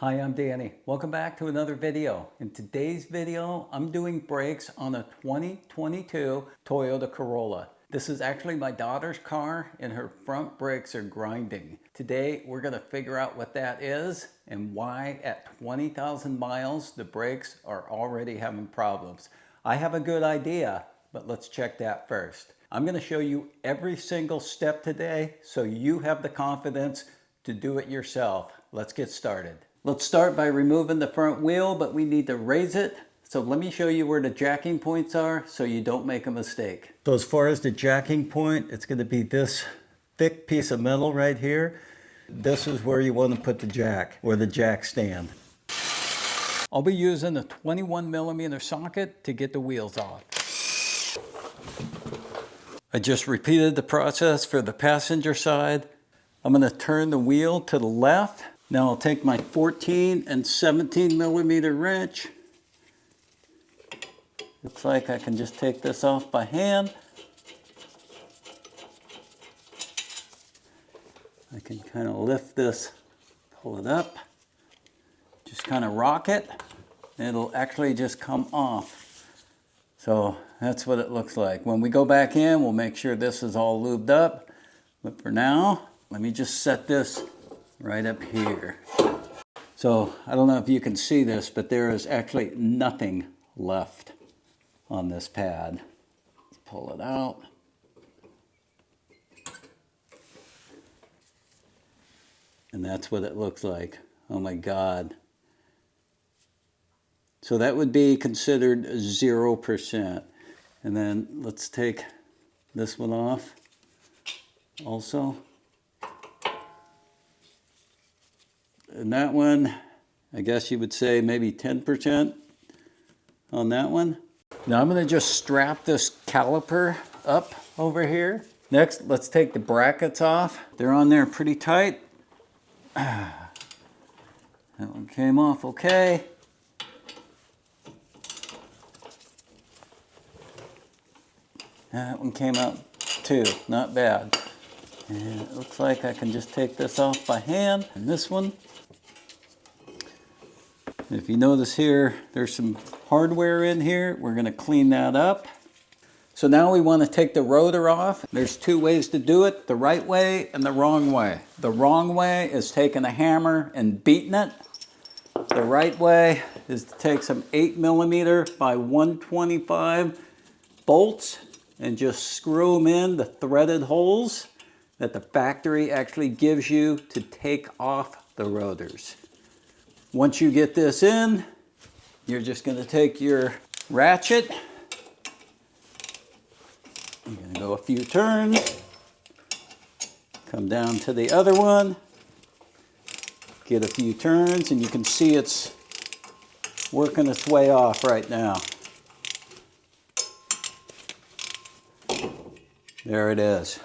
Hi, I'm Danny. Welcome back to another video. In today's video, I'm doing brakes on a 2022 Toyota Corolla. This is actually my daughter's car and her front brakes are grinding. Today, we're gonna figure out what that is and why at 20,000 miles, the brakes are already having problems. I have a good idea, but let's check that first. I'm gonna show you every single step today so you have the confidence to do it yourself. Let's get started. Let's start by removing the front wheel, but we need to raise it. So let me show you where the jacking points are so you don't make a mistake. So as far as the jacking point, it's going to be this thick piece of metal right here. This is where you want to put the jack, or the jack stand. I'll be using a 21mm socket to get the wheels off. I just repeated the process for the passenger side. I'm going to turn the wheel to the left. Now I'll take my 14 and 17mm wrench. Looks like I can just take this off by hand. I can kind of lift this, pull it up, just kind of rock it, and it'll actually just come off. So that's what it looks like. When we go back in, we'll make sure this is all lubed up. But for now, let me just set this right up here. So I don't know if you can see this, but there is actually nothing left on this pad. Let's pull it out. And that's what it looks like. Oh my God. So that would be considered 0%. And then let's take this one off also. And that one, I guess you would say maybe 10% on that one. Now I'm going to just strap this caliper up over here. Next, let's take the brackets off. They're on there pretty tight. That one came off okay. That one came out too, not bad. And it looks like I can just take this off by hand. And this one. If you notice here, there's some hardware in here. We're going to clean that up. So now we want to take the rotor off. There's two ways to do it, the right way and the wrong way. The wrong way is taking a hammer and beating it. The right way is to take some 8mm by 125 bolts and just screw them in the threaded holes that the factory actually gives you to take off the rotors. Once you get this in, you're just going to take your ratchet. You're going to go a few turns. Come down to the other one. Get a few turns, and you can see it's working its way off right now. There it is.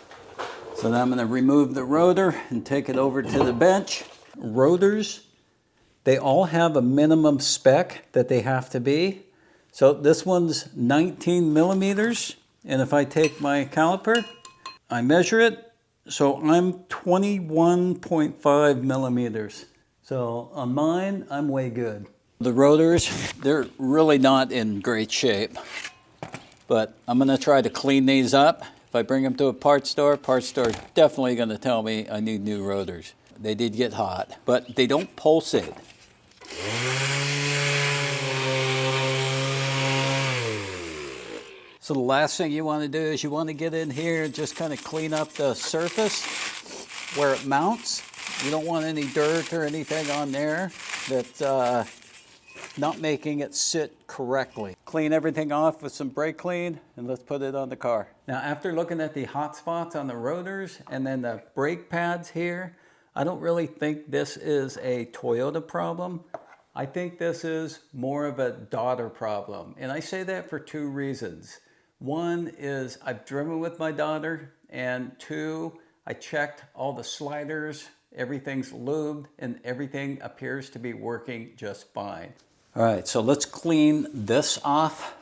So now I'm going to remove the rotor and take it over to the bench. Rotors, they all have a minimum spec that they have to be. So this one's 19mm, and if I take my caliper, I measure it, so I'm 21.5mm. So on mine, I'm way good. The rotors, they're really not in great shape, but I'm gonna try to clean these up. If I bring them to a parts store definitely gonna tell me I need new rotors. They did get hot, but they don't pulsate. So the last thing you want to do is you want to get in here and just kind of clean up the surface where it mounts. You don't want any dirt or anything on there that's not making it sit correctly. Clean everything off with some brake clean and let's put it on the car. Now after looking at the hot spots on the rotors and then the brake pads here, I don't really think this is a Toyota problem. I think this is more of a daughter problem. And I say that for two reasons. One is I've driven with my daughter, and two, I checked all the sliders, everything's lubed, and everything appears to be working just fine. All right, so let's clean this off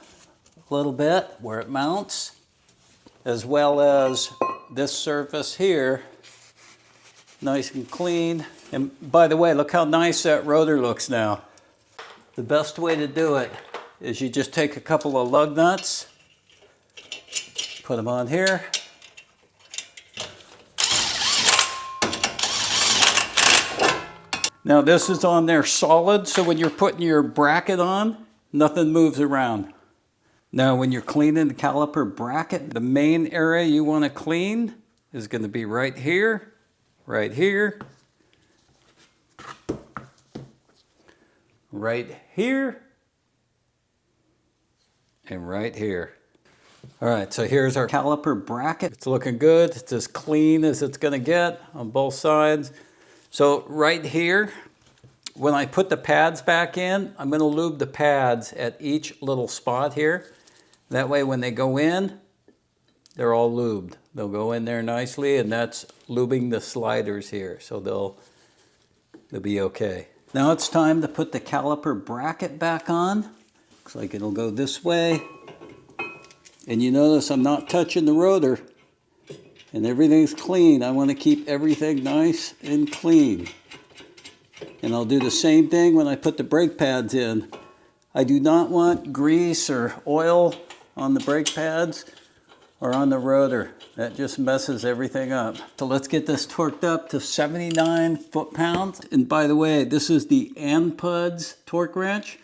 a little bit where it mounts, as well as this surface here, nice and clean. And by the way, look how nice that rotor looks now. The best way to do it is you just take a couple of lug nuts, put them on here. Now this is on there solid, so when you're putting your bracket on, nothing moves around. Now when you're cleaning the caliper bracket, the main area you want to clean is going to be right here, right here, right here, and right here. All right, so here's our caliper bracket. It's looking good. It's as clean as it's going to get on both sides. So right here, when I put the pads back in, I'm going to lube the pads at each little spot here. That way when they go in, they're all lubed. They'll go in there nicely, and that's lubing the sliders here, so they'll be okay. Now it's time to put the caliper bracket back on. Looks like it'll go this way. And you notice I'm not touching the rotor, and everything's clean. I want to keep everything nice and clean. And I'll do the same thing when I put the brake pads in. I do not want grease or oil on the brake pads or on the rotor. That just messes everything up. So let's get this torqued up to 79 foot-pounds. And by the way, this is the ANPUDS torque wrench.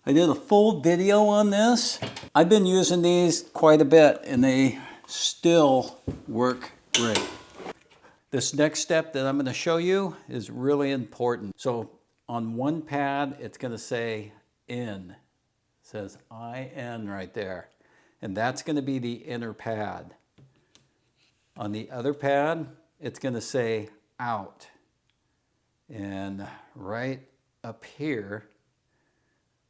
I did a full video on this. I've been using these quite a bit, and they still work great. This next step that I'm going to show you is really important. So on one pad, it's going to say in. It says IN right there. And that's going to be the inner pad. On the other pad, it's going to say out. And right up here,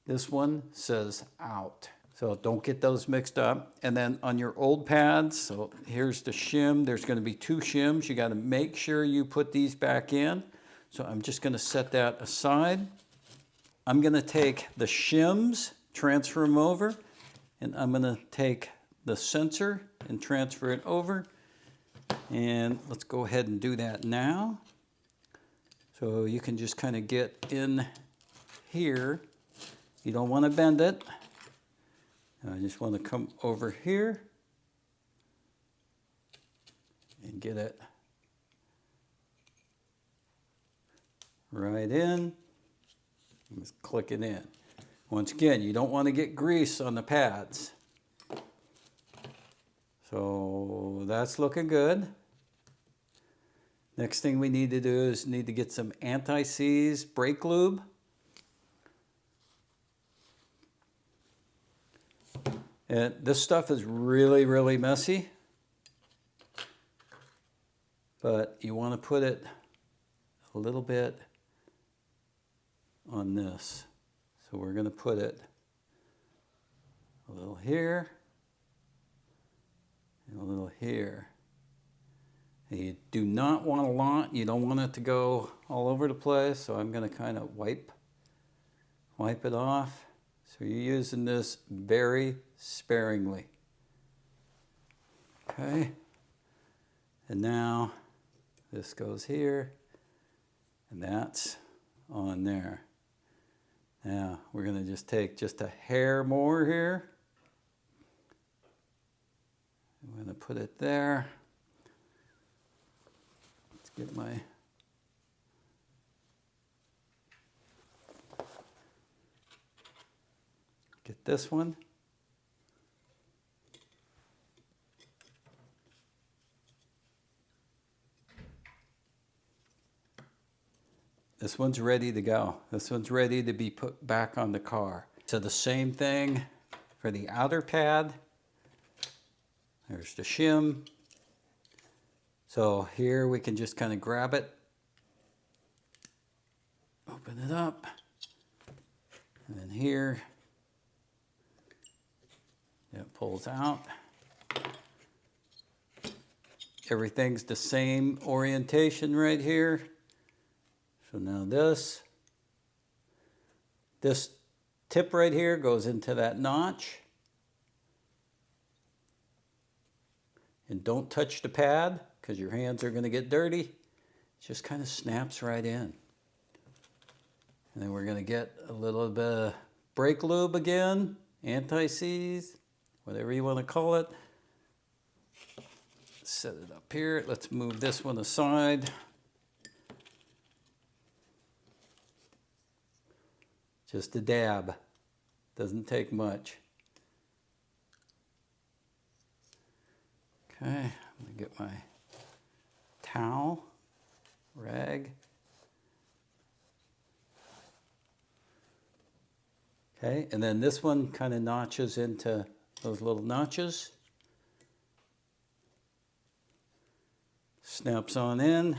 this one says out. So don't get those mixed up. And then on your old pads, so here's the shim. There's going to be 2 shims. You got to make sure you put these back in. So I'm just going to set that aside. I'm going to take the shims, transfer them over, and I'm going to take the sensor and transfer it over. And let's go ahead and do that now. So you can just kind of get in here. You don't want to bend it. I just want to come over here and get it right in. Just click it in. Once again, you don't want to get grease on the pads. So that's looking good. Next thing we need to do is need to get some anti-seize brake lube. And this stuff is really, really messy, but you want to put it a little bit on this. So we're going to put it a little here and a little here. And you do not want a lot. You don't want it to go all over the place. So I'm going to kind of wipe it off. So you're using this very sparingly. Okay. And now this goes here, and that's on there. Now we're going to just take just a hair more here. I'm going to put it there. Let's get my this one. This one's ready to go. This one's ready to be put back on the car. So the same thing for the outer pad. There's the shim. So here we can just kind of grab it, open it up, and then here it pulls out. Everything's the same orientation right here. So now this tip right here goes into that notch. And don't touch the pad because your hands are going to get dirty. It just kind of snaps right in. And then we're going to get a little bit of brake lube again, anti-seize, whatever you want to call it. Set it up here. Let's move this one aside. Just a dab. Doesn't take much. Okay, I'm going to get my towel, rag. Okay, and then this one kind of notches into those little notches. Snaps on in.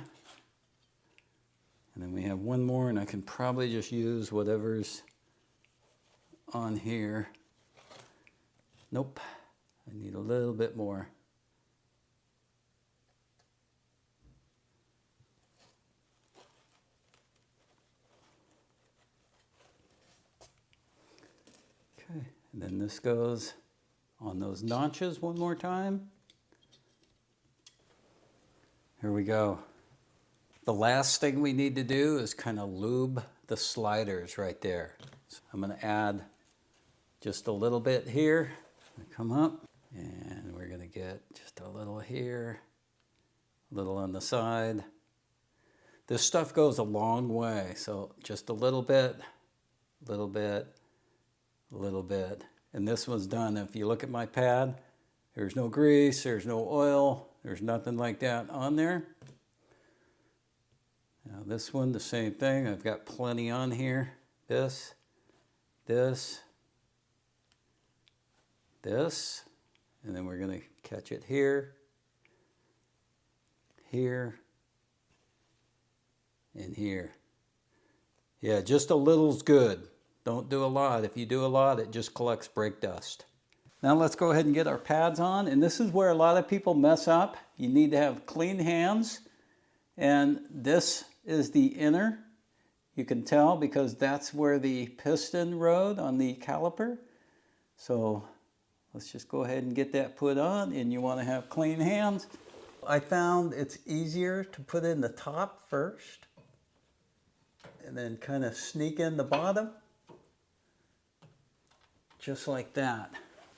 And then we have one more, and I can probably just use whatever's on here. Nope, I need a little bit more. Okay, and then this goes on those notches one more time. Here we go. The last thing we need to do is kind of lube the sliders right there. So I'm going to add just a little bit here. Come up, and we're going to get just a little here, a little on the side. This stuff goes a long way, so just a little bit, a little bit, a little bit. And this one's done. If you look at my pad, there's no grease, there's no oil, there's nothing like that on there. Now this one, the same thing. I've got plenty on here. This, this, this, and then we're going to catch it here, here, and here. Yeah, just a little's good. Don't do a lot. If you do a lot, it just collects brake dust. Now let's go ahead and get our pads on, and this is where a lot of people mess up. You need to have clean hands, and this is the inner. You can tell because that's where the piston rode on the caliper. So let's just go ahead and get that put on, and you want to have clean hands. I found it's easier to put in the top first and then kind of sneak in the bottom, just like that.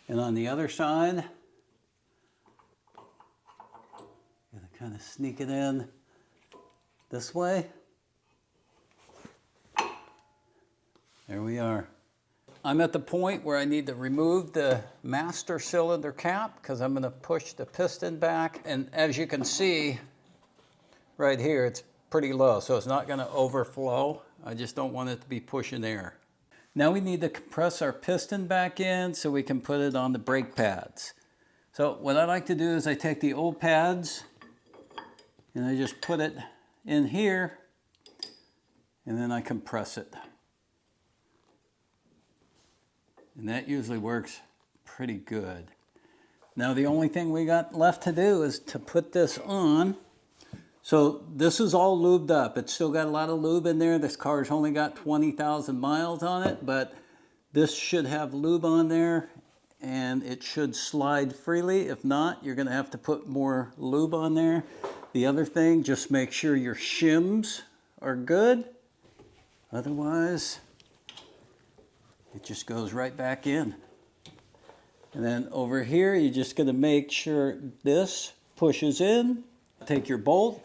And on the other side, gonna kind of sneak it in this way. There we are. I'm at the point where I need to remove the master cylinder cap because I'm going to push the piston back. And as you can see right here, it's pretty low, so it's not going to overflow. I just don't want it to be pushing air. Now we need to compress our piston back in so we can put it on the brake pads. So what I like to do is I take the old pads and I just put it in here and then I compress it. And that usually works pretty good. Now the only thing we got left to do is to put this on. So this is all lubed up. It's still got a lot of lube in there. This car's only got 20,000 miles on it, but this should have lube on there and it should slide freely. If not, you're gonna have to put more lube on there. The other thing, just make sure your shims are good. Otherwise, it just goes right back in. And then over here, you're just gonna make sure this pushes in. Take your bolt,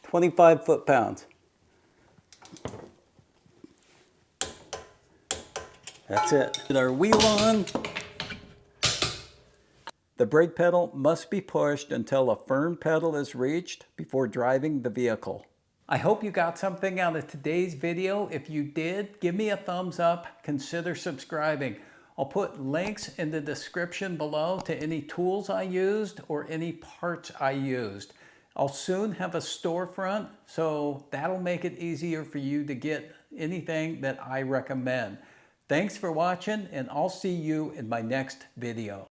25 foot-pounds. That's it. With our wheel on, the brake pedal must be pushed until a firm pedal is reached before driving the vehicle. I hope you got something out of today's video. If you did, give me a thumbs up, consider subscribing. I'll put links in the description below to any tools I used or any parts I used. I'll soon have a storefront, so that'll make it easier for you to get anything that I recommend. Thanks for watching, and I'll see you in my next video.